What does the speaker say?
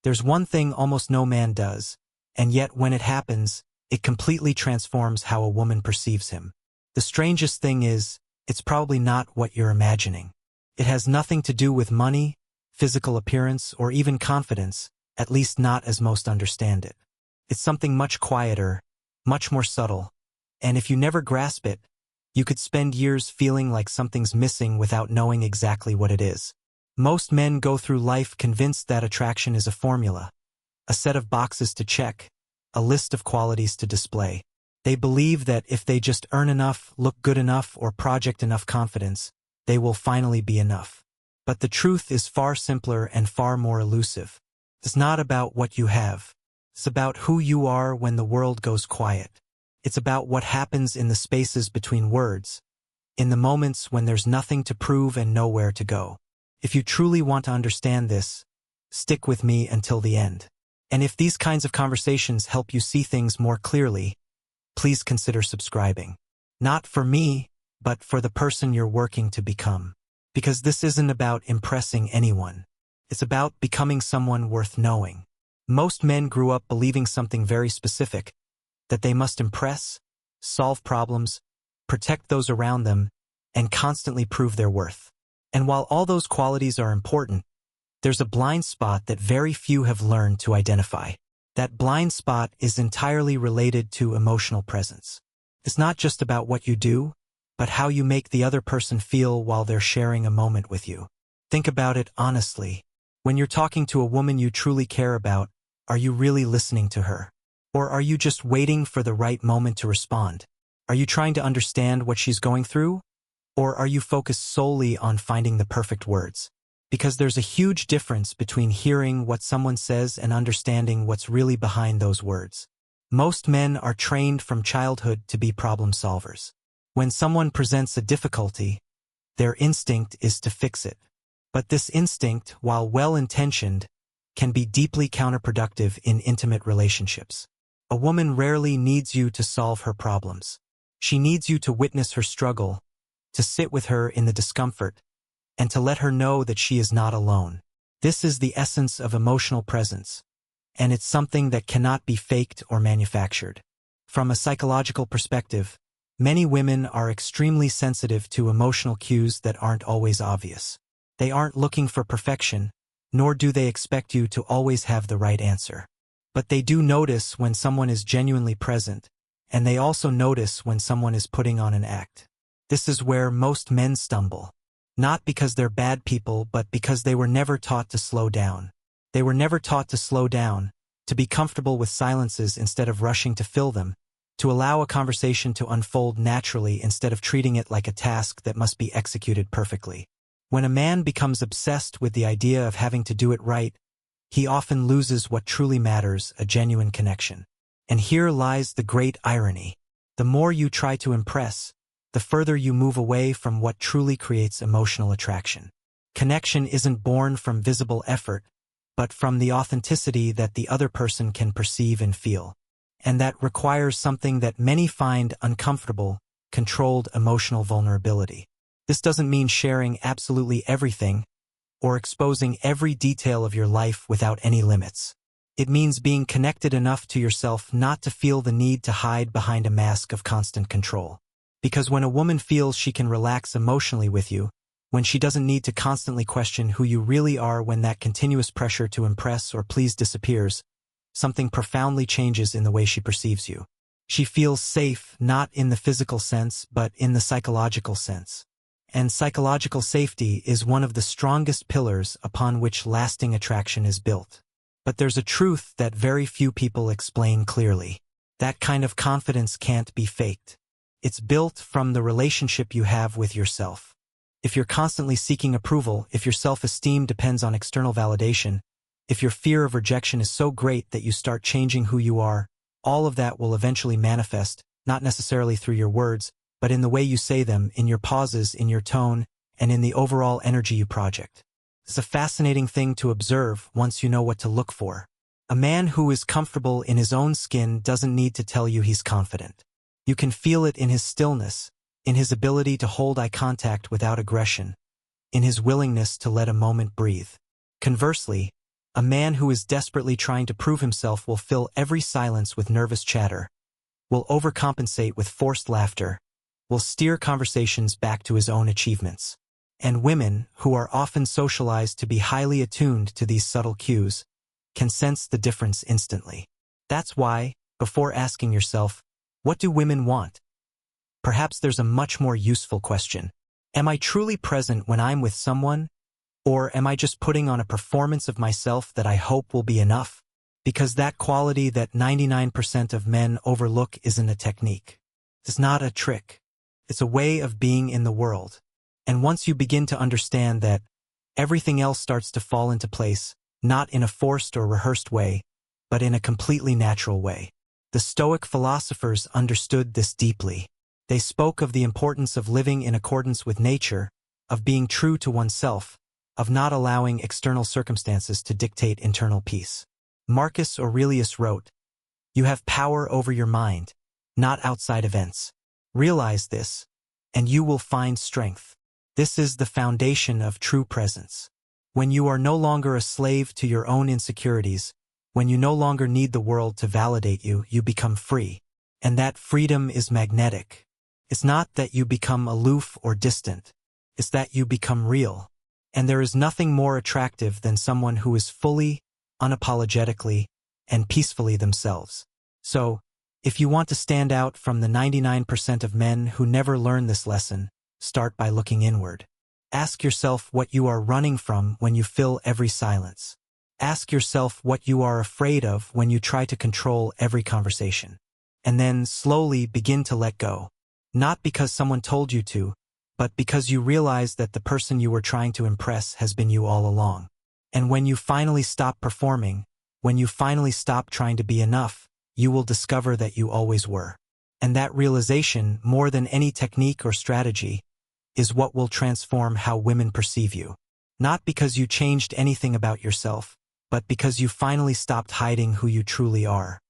There's one thing almost no man does, and yet when it happens, it completely transforms how a woman perceives him. The strangest thing is, it's probably not what you're imagining. It has nothing to do with money, physical appearance, or even confidence, at least not as most understand it. It's something much quieter, much more subtle, and if you never grasp it, you could spend years feeling like something's missing without knowing exactly what it is. Most men go through life convinced that attraction is a formula, a set of boxes to check, a list of qualities to display. They believe that if they just earn enough, look good enough, or project enough confidence, they will finally be enough. But the truth is far simpler and far more elusive. It's not about what you have. It's about who you are when the world goes quiet. It's about what happens in the spaces between words, in the moments when there's nothing to prove and nowhere to go. If you truly want to understand this, stick with me until the end. And if these kinds of conversations help you see things more clearly, please consider subscribing. Not for me, but for the person you're working to become. Because this isn't about impressing anyone. It's about becoming someone worth knowing. Most men grew up believing something very specific, that they must impress, solve problems, protect those around them, and constantly prove their worth. And while all those qualities are important, there's a blind spot that very few have learned to identify. That blind spot is entirely related to emotional presence. It's not just about what you do, but how you make the other person feel while they're sharing a moment with you. Think about it honestly. When you're talking to a woman you truly care about, are you really listening to her? Or are you just waiting for the right moment to respond? Are you trying to understand what she's going through? Or are you focused solely on finding the perfect words? Because there's a huge difference between hearing what someone says and understanding what's really behind those words. Most men are trained from childhood to be problem solvers. When someone presents a difficulty, their instinct is to fix it. But this instinct, while well-intentioned, can be deeply counterproductive in intimate relationships. A woman rarely needs you to solve her problems. She needs you to witness her struggle, to sit with her in the discomfort, and to let her know that she is not alone. This is the essence of emotional presence, and it's something that cannot be faked or manufactured. From a psychological perspective, many women are extremely sensitive to emotional cues that aren't always obvious. They aren't looking for perfection, nor do they expect you to always have the right answer. But they do notice when someone is genuinely present, and they also notice when someone is putting on an act. This is where most men stumble. Not because they're bad people, but because they were never taught to slow down. They were never taught to slow down, to be comfortable with silences instead of rushing to fill them, to allow a conversation to unfold naturally instead of treating it like a task that must be executed perfectly. When a man becomes obsessed with the idea of having to do it right, he often loses what truly matters, a genuine connection. And here lies the great irony. The more you try to impress, the further you move away from what truly creates emotional attraction. Connection isn't born from visible effort, but from the authenticity that the other person can perceive and feel. And that requires something that many find uncomfortable, controlled emotional vulnerability. This doesn't mean sharing absolutely everything, or exposing every detail of your life without any limits. It means being connected enough to yourself not to feel the need to hide behind a mask of constant control. Because when a woman feels she can relax emotionally with you, when she doesn't need to constantly question who you really are, when that continuous pressure to impress or please disappears, something profoundly changes in the way she perceives you. She feels safe, not in the physical sense, but in the psychological sense. And psychological safety is one of the strongest pillars upon which lasting attraction is built. But there's a truth that very few people explain clearly. That kind of confidence can't be faked. It's built from the relationship you have with yourself. If you're constantly seeking approval, if your self-esteem depends on external validation, if your fear of rejection is so great that you start changing who you are, all of that will eventually manifest, not necessarily through your words, but in the way you say them, in your pauses, in your tone, and in the overall energy you project. It's a fascinating thing to observe once you know what to look for. A man who is comfortable in his own skin doesn't need to tell you he's confident. You can feel it in his stillness, in his ability to hold eye contact without aggression, in his willingness to let a moment breathe. Conversely, A man who is desperately trying to prove himself will fill every silence with nervous chatter, will overcompensate with forced laughter, will steer conversations back to his own achievements. And women, who are often socialized to be highly attuned to these subtle cues, can sense the difference instantly. That's why, before asking yourself, what do women want? Perhaps there's a much more useful question. Am I truly present when I'm with someone? Or am I just putting on a performance of myself that I hope will be enough? Because that quality that 99% of men overlook isn't a technique. It's not a trick. It's a way of being in the world. And once you begin to understand that, everything else starts to fall into place, not in a forced or rehearsed way, but in a completely natural way. The Stoic philosophers understood this deeply. They spoke of the importance of living in accordance with nature, of being true to oneself, of not allowing external circumstances to dictate internal peace. Marcus Aurelius wrote, "You have power over your mind, not outside events. Realize this, and you will find strength." This is the foundation of true presence. When you are no longer a slave to your own insecurities, when you no longer need the world to validate you, you become free. And that freedom is magnetic. It's not that you become aloof or distant. It's that you become real. And there is nothing more attractive than someone who is fully, unapologetically, and peacefully themselves. So, if you want to stand out from the 99% of men who never learn this lesson, start by looking inward. Ask yourself what you are running from when you fill every silence. Ask yourself what you are afraid of when you try to control every conversation. And then slowly begin to let go. Not because someone told you to, but because you realize that the person you were trying to impress has been you all along. And when you finally stop performing, when you finally stop trying to be enough, you will discover that you always were. And that realization, more than any technique or strategy, is what will transform how women perceive you. Not because you changed anything about yourself, but because you finally stopped hiding who you truly are.